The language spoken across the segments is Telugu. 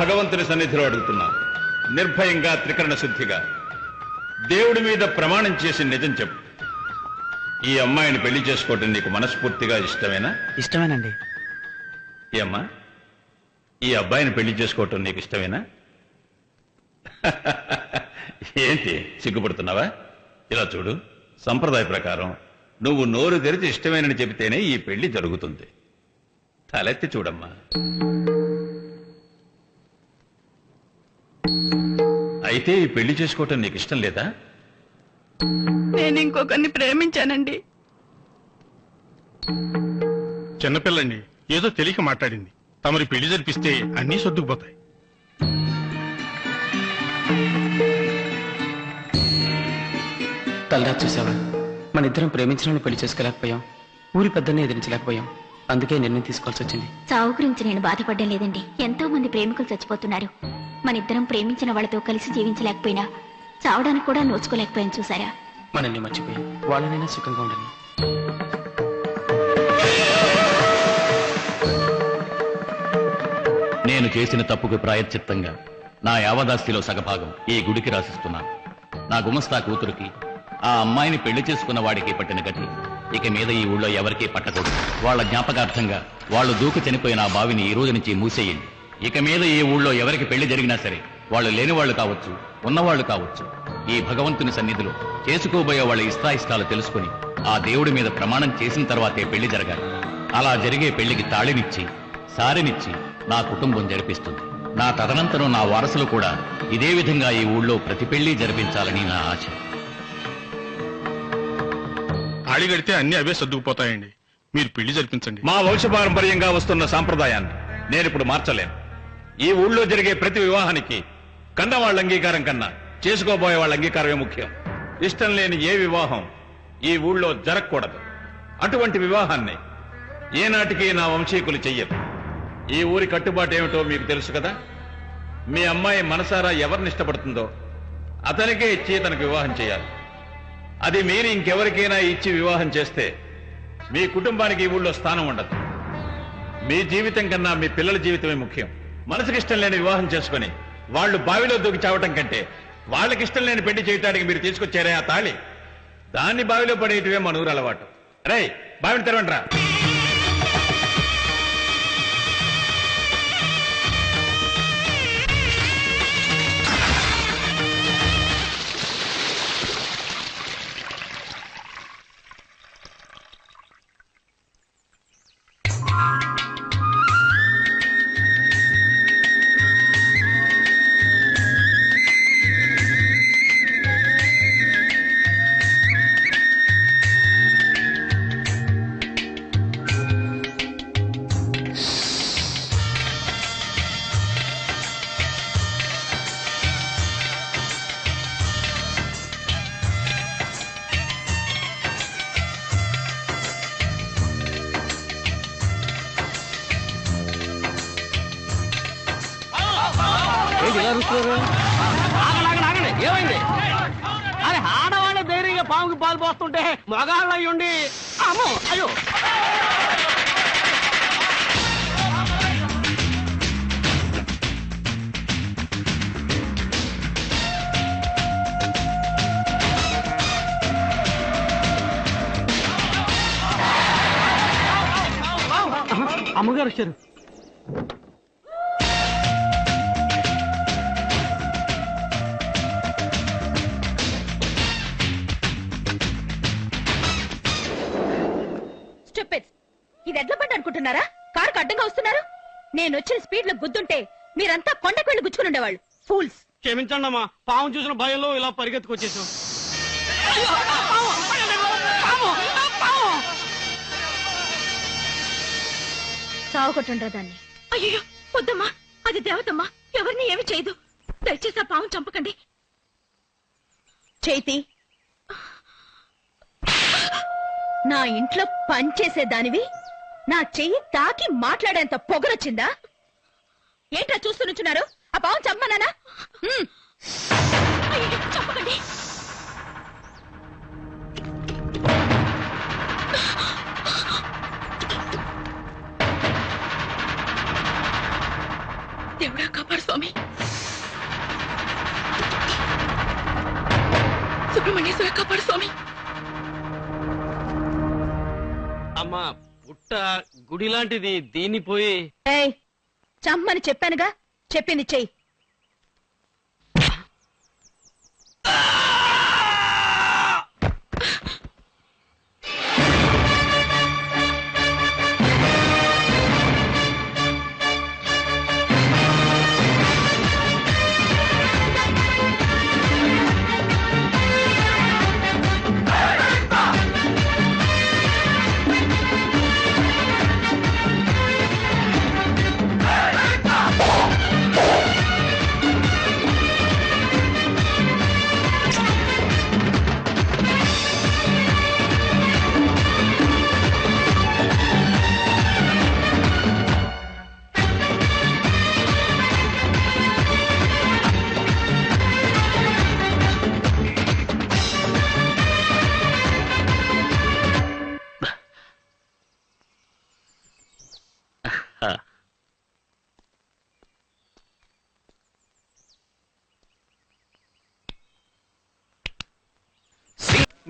భగవంతుని సన్నిధిలో అడుగుతున్నా, నిర్భయంగా త్రికరణ శుద్ధిగా దేవుడి మీద ప్రమాణం చేసి నిజం చెప్పు. ఈ అమ్మాయిని పెళ్లి చేసుకోవటం నీకు మనస్ఫూర్తిగా ఇష్టమేనా? ఇష్టమేనండి. ఈ అమ్మా, ఈ అబ్బాయిని పెళ్లి చేసుకోవటం నీకు ఇష్టమేనా? ఏంటి సిగ్గుపడుతున్నావా? ఇలా చూడు, సంప్రదాయ ప్రకారం నువ్వు నోరు తెరిచి ఇష్టమేనని చెబితేనే ఈ పెళ్లి జరుగుతుంది. తలెత్తి చూడమ్మా. అయితే ఈ పెళ్లి చేసుకోవటం నీకు ఇష్టం లేదా? నేను ఇంకొకరిని ప్రేమించానండి. చిన్నపిల్లండి, ఏదో తెలియక మాట్లాడింది. తమరి పెళ్లి జరిపిస్తే అన్నీ సర్దుకుపోతాయి. తల్లా చూసావా, మన ఇద్దరం ప్రేమించిన పెళ్లి చేసుకోలేకపోయాం, ఊరి పెద్దల్ని ఎదిరించలేకపోయాం. అందుకే నిర్ణయం తీసుకోవాల్సి వచ్చింది. చావు గురించి నేను బాధపడడం లేదండి. ఎంతో మంది ప్రేమికులు చచ్చిపోతున్నారు. మన ఇద్దరం ప్రేమించిన వాళ్ళతో కలిసి జీవించలేకపోయినా చావడానికి కూడా నోచుకోలేకపోయాం. చూసారా? మనల్ని మర్చిపోయాం, వాళ్ళనైనా సుఖంగా ఉండండి. నేను చేసిన తప్పుకు ప్రాయశ్చిత్తంగా నా యావదాస్తిలో సగభాగం ఈ గుడికి రాసిస్తున్నాను. నా గుమస్తా కూతురికి, ఆ అమ్మాయిని పెళ్లి చేసుకున్న వాడికి పట్టిన గతి ఇక మీద ఈ ఊళ్ళో ఎవరికీ పట్టకూడదు. వాళ్ళ జ్ఞాపకార్థంగా వాళ్ళు దూకు చనిపోయిన ఆ బావిని ఈ రోజు నుంచి మూసేయండి. ఇక మీద ఈ ఊళ్ళో ఎవరికి పెళ్లి జరిగినా సరే, వాళ్ళు లేనివాళ్లు కావచ్చు, ఉన్నవాళ్లు కావచ్చు, ఈ భగవంతుని సన్నిధిలో చేసుకోబోయే వాళ్ళ ఇష్టాయిష్టాలు తెలుసుకుని ఆ దేవుడి మీద ప్రమాణం చేసిన తర్వాతే పెళ్లి జరగాలి. అలా జరిగే పెళ్లికి తాళినిచ్చి సారినిచ్చి నా కుటుంబం జరిపిస్తుంది. నా తదనంతరం నా వారసులు కూడా ఇదే విధంగా ఈ ఊళ్ళో ప్రతి పెళ్లి జరిపించాలని నా ఆశ. ఆడి గడితే అన్ని అవే సర్దుకుపోతాయండి. మీరు పెళ్లి జరిపించండి. మా వంశపారంపర్యంగా వస్తున్న సాంప్రదాయాన్ని నేనిప్పుడు మార్చలేను. ఈ ఊళ్ళో జరిగే ప్రతి వివాహానికి కన్నవాళ్ళ అంగీకారం కన్నా చేసుకోబోయే వాళ్ళ అంగీకారమే ముఖ్యం. ఇష్టం లేని ఏ వివాహం ఈ ఊళ్ళో జరగకూడదు. అటువంటి వివాహాన్ని ఏనాటికి నా వంశీకులు చెయ్యరు. ఈ ఊరి కట్టుబాటు ఏమిటో మీకు తెలుసు కదా. మీ అమ్మాయి మనసారా ఎవరిని ఇష్టపడుతుందో అతనికే ఇచ్చి తనకు వివాహం చేయాలి. అది మీరు ఇంకెవరికైనా ఇచ్చి వివాహం చేస్తే మీ కుటుంబానికి ఈ ఊళ్ళో స్థానం ఉండదు. మీ జీవితం కన్నా మీ పిల్లల జీవితమే ముఖ్యం. మనసుకి ఇష్టం లేని వివాహం చేసుకుని వాళ్ళు బావిలో దూకి చావటం కంటే వాళ్ళకి ఇష్టం లేని పెళ్లి చేయటానికి మీరు తీసుకొచ్చారే ఆ తాళి, దాన్ని బావిలో పడేయటమే మన ఊరు అలవాటు. రే, బావిని తెరవండిరా. ఏమైంది? అరే ఆడవాళ్ళ ధైర్యంగా పాముకి పాలు పోస్తుంటే మగాళ్ళు అయ్యుండి అమ్మో అయ్యో. అమ్మగారు వచ్చారు. ఇది ఎడ్ల బండి అనుకుంటున్నారా? కారుకు అడ్డంగా వస్తున్నారు. నేను వచ్చిన స్పీడ్ లో గుద్దుంటే మీరంతా కొండకు వెళ్లి గుచ్చుకుని ఉండేవాళ్ళు. ఫూల్స్. క్షమించండి అమ్మా, పాము చూసిన భయంలో ఇలా పరిగెత్తుకొచ్చేసాం. సాగుకొట్టుండ్రా దాన్ని. అయ్యో వద్దమ్మా, అది దేవతమ్మా, ఎవరిని ఏమి చేయదు. దయచేసి ఆ పాము చంపకండి. చేతి, నా ఇంట్లో పనిచేసేదానివి నా చెయ్యి తాకి మాట్లాడేంత పొగరొచ్చిందా? ఏంట్రా చూస్తూ నుంచున్నారు? ఆ పాము చంపమన్నానా? చంపకండి. దేవుడా కాపాడు స్వామి. సుబ్రహ్మణ్యేశ్వర కాపాడు స్వామి. అమ్మా పుట్ట గుడి లాంటిది, దీన్ని పోయి ఏయ్ చమ్మని చెప్పానుగా, చెప్పింది చెయ్యి.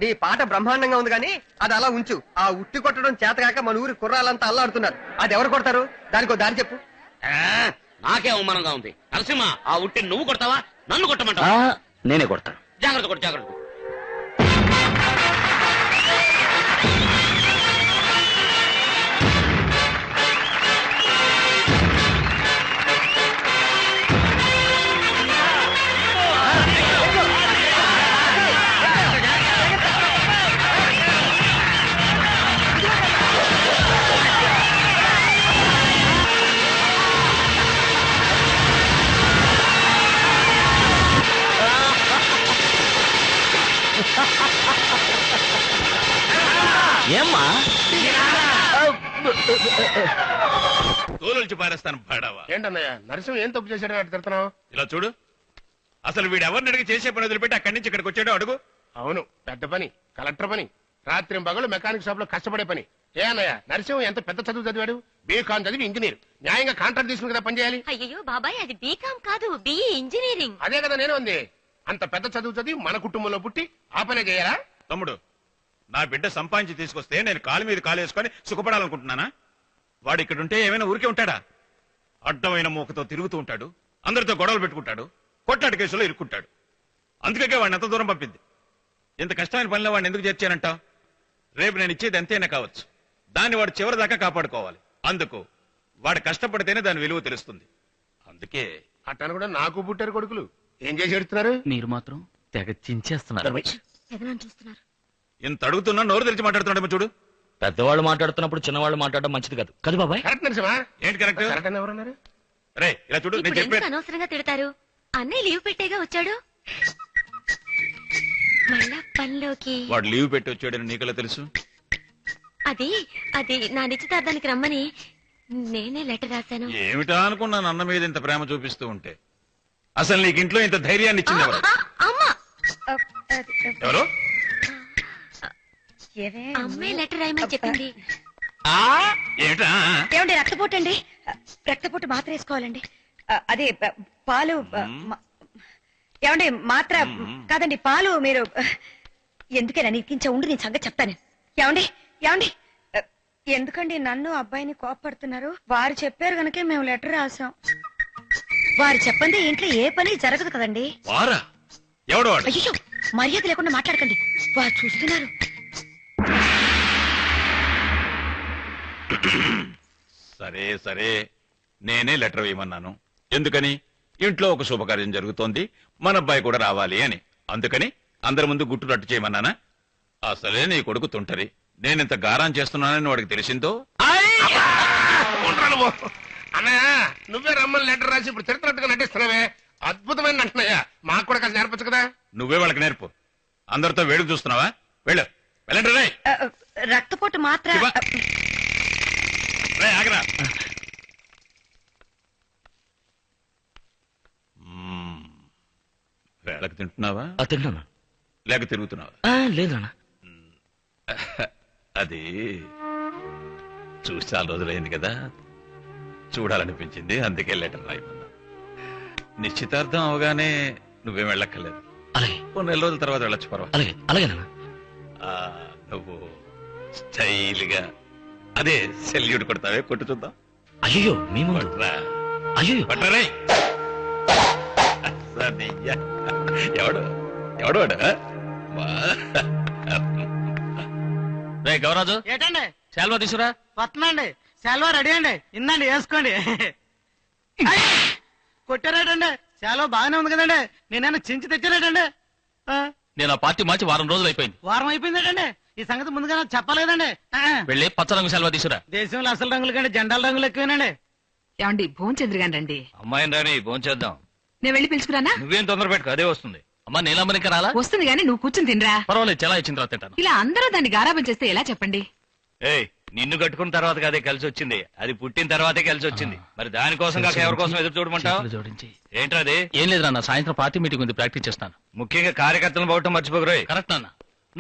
నీ పాట బ్రహ్మాండంగా ఉంది కానీ అది అలా ఉంచు. ఆ ఉట్టి కొట్టడం చేతగాక మన ఊరి కుర్రాలంతా అల్లాడుతున్నారు. అది ఎవరు కొడతారు? దానికో దారి చెప్పు. నాకే అవమానంగా ఉంది. నరసింహ, ఆ ఉట్టి నువ్వు కొడతావా, నన్ను కొట్టమంటావా? నేనే కొడతాను. జాగ్రత్త కొట్టు, జాగ్రత్త. ఏమ్మా తోలుల్చి పారేస్తాను పాడావా. ఏంటన్నయ్య నరసింహ ఏం తప్పు చేశాడని అటు తిడుతున్నావు? ఇలా చూడు, అసలు వీడు ఎవరిని అడిగి చేసే పని వదిలిపెట్టి అక్కడి నుంచి ఇక్కడికి వచ్చాడో అడుగు. అవును, పెద్ద పని, కలెక్టర్ పని, రాత్రి పగలు మెకానిక్ షాప్ లో కష్టపడే పని. ఏ అన్నయ్య నరసింహ ఎంత పెద్ద చదువు చదివాడు? బీకాన్ చదివి ఇంజనీర్. న్యాయంగా కాంట్రాక్ట్ తీసుకుని కదా పని చేయాలి. అయ్యో బాబాయ్, అది బీకామ్ కాదు, బిఈ ఇంజనీరింగ్. అదే కదా నేను ఉంది. అంత పెద్ద చదువు చదివి మన కుటుంబంలో పుట్టి ఆ పనే చేయాలా? తమ్ముడు, నా బిడ్డ సంపాదించి తీసుకొస్తే నేను కాలు మీద కాలు వేసుకొని సుఖపడాలనుకుంటున్నానా? వాడు ఇక్కడ ఉంటే ఏమైనా ఊరికే ఉంటాడా? అడ్డమైన మూకతో తిరుగుతూ ఉంటాడు, అందరితో గొడవలు పెట్టుకుంటాడు, కొట్లాట కేసులో ఇరుక్కుంటాడు. అందుకే వాడిని ఎంత దూరం పంపింది. ఇంత కష్టమైన పనిలో వాడిని ఎందుకు చేర్చానంటావు? రేపు నేను ఇచ్చేది ఎంతైనా కావచ్చు, దాన్ని వాడు చివరి దాకా కాపాడుకోవాలి. అందుకు వాడు కష్టపడితేనే దాని విలువ తెలుస్తుంది. అందుకే అట్టను కూడా నాకు పుట్టారు కొడుకులు. ఏం చేసి ఎడుతున్నారు? మీరు మాత్రం తెగ చించేస్తున్నారు. చూస్తున్నారు. ఇంత అడుగుతున్నా నోరు తెలిసి మాట్లాడుతున్నాడేమో చూడు. పెద్దవాళ్ళు మాట్లాడుతున్నప్పుడు చిన్నవాళ్ళు మాట్లాడడం మంచిది కాదు కదా బాబాయ్? కరెక్ట్ నరసింహ. ఏంటి కరెక్ట్? కరెక్ట్ అని ఎవరన్నారు? రే ఇలా చూడు, నేను ఇప్పుడు ఎందుకు చెప్పాను. అనవసరంగా తిడతారు? అన్నయ్య లీవ్ పెట్టేగా వచ్చాడు. మళ్ళా పనిలోకి వాడు లీవ్ పెట్టి వచ్చాడని నీకెలా తెలుసు? అది అది నా నిశ్చితార్థానికి రమ్మని నేనే లెటర్ రాశాను. ఏమిటా అనుకున్నాను అన్న మీద ఇంత ప్రేమ చూపిస్తూ ఉంటే. అసలు నీకు ఇంట్లో ఇంత ధైర్యాన్ని ఇచ్చింది ఎవరు? అమ్మా, ఎవరు? అమ్మాయి లెటర్ రాయమని చెప్పింది. ఏమిటా? ఏమండి రక్తపోటు అండి, రక్తపోటు మాత్ర వేసుకోవాలండి. అదే పాలు ఏమండి మాత్ర కాదండి, పాలు. మీరు ఎందుకైనా నీకించా ఉండి నేను సంగతి చెప్తాను. ఏమండి ఏమండి ఎందుకండి నన్ను అబ్బాయిని కోపడుతున్నారు? వారు చెప్పారు కనుక మేము లెటర్ రాసాం. వారు చెప్పండి ఇంట్లో ఏ పని జరగదు కదండి. వారా? ఎవడు వాడు? అయ్యో మర్యాద లేకుండా మాట్లాడకండి, వారు చూస్తున్నారు. సరే సరే, నేనే లెటర్ వేయమన్నాను. ఎందుకని? ఇంట్లో ఒక శుభకార్యం జరుగుతోంది, మన అబ్బాయి కూడా రావాలి అని. అందుకని అందరి ముందు గుట్టు రట్టు చేయమన్నానా? అసలే నీ కొడుకు తుంటరి. నేనింత గారం చేస్తున్నానని వాడికి తెలిసిందో. అన్నయ్య నువ్వే రమ్మని లెటర్ రాసి ఇప్పుడు తిరుగుతున్నట్టుగా నటిస్తున్నావే, అద్భుతమైన అంటున్నాయా. మాకు కూడా కలిసి నేర్పచ్చు కదా. నువ్వే వాళ్ళకి నేర్పు. అందరితో వేడుకు చూస్తున్నావా? వెళ్ళు, వెళ్ళండి. రే రక్తపోటు మాత్ర శివ. రే ఆగరా. వేళకు తింటున్నావా? తింటున్నా. లేక తిరుగుతున్నావా? లేదన్నా. అది చూసి చాలా రోజులైంది కదా, చూడాలనిపించింది. అందుకే లెటర్ రాయమన్నా. నిశ్చితార్థం అవగానే నువ్వేం వెళ్ళక్కర్లేదు. అలాగే ఓ నెల రోజుల తర్వాత వెళ్ళొచ్చు పర్వాలేదు. అలాగే అలాగే నాన్న. నువ్వు స్టైల్గా అదే సెల్యూట్ కొడతావే, కొట్టు చూద్దాం. అయ్యో మీ ముందు. కొట్రా. అయ్యో కొట్టరే. సరిగ్గా. ఎవడు ఎవడు వాడు? రే గౌరాజు ఏటండి శాల్వా తీసురా. వస్తున్నాండి సెలవు రెడీ అండి ఇందండి వేసుకోండి. కొట్టారేటండి సెలవు బాగానే ఉంది కదండి, నేనైనా చించి తెచ్చారేటండి. నేను ఆ పార్టీ మార్చి వారం రోజులు అయిపోయింది. వారం అయిపోయిందేటండి, ఈ సంగతి ముందుగా నాకు చెప్పలేదండి. వెళ్ళి పచ్చ రంగు శాల్వా తీసురా. దేశంలో అసలు రంగుల కంటే జెండాల రంగులు ఎక్కువేనండి. ఏమండి భోంచంద్ర గాని రండి. అమ్మాయిని రాని భోంచేద్దాం. నేను వెళ్ళి పిలుచుకురానా? నువ్వేం తొందర పెట్టుకో, అదే వస్తుంది. అమ్మా నీలమ్మని ఇంకా రాలా? వస్తుంది గాని నువ్వు కూర్చుని తినరా. పర్వాలేదు, చాలా ఇచ్చిన తర్వాత తింటాను. ఇలా అందరూ దాన్ని గారాబం చేస్తే ఎలా చెప్పండి? ఏయ్ నిన్ను కట్టుకున్న తర్వాత అదే కలిసి వచ్చింది, అది పుట్టిన తర్వాతే కలిసి వచ్చింది. మరి దానికోసం కాక ఎవరి కోసం ఎదురు చూడమంటావు? జోడించి ఏంట్రా అది? ఏం లేదు నాన్న, సాయంత్రం పార్టీ మీటింగ్ ఉంది, ప్రాక్టీస్ చేస్తాను. ముఖ్యంగా కార్యకర్తలను పోవటం మర్చిపోకరోయ్. కరెక్ట్ అన్న.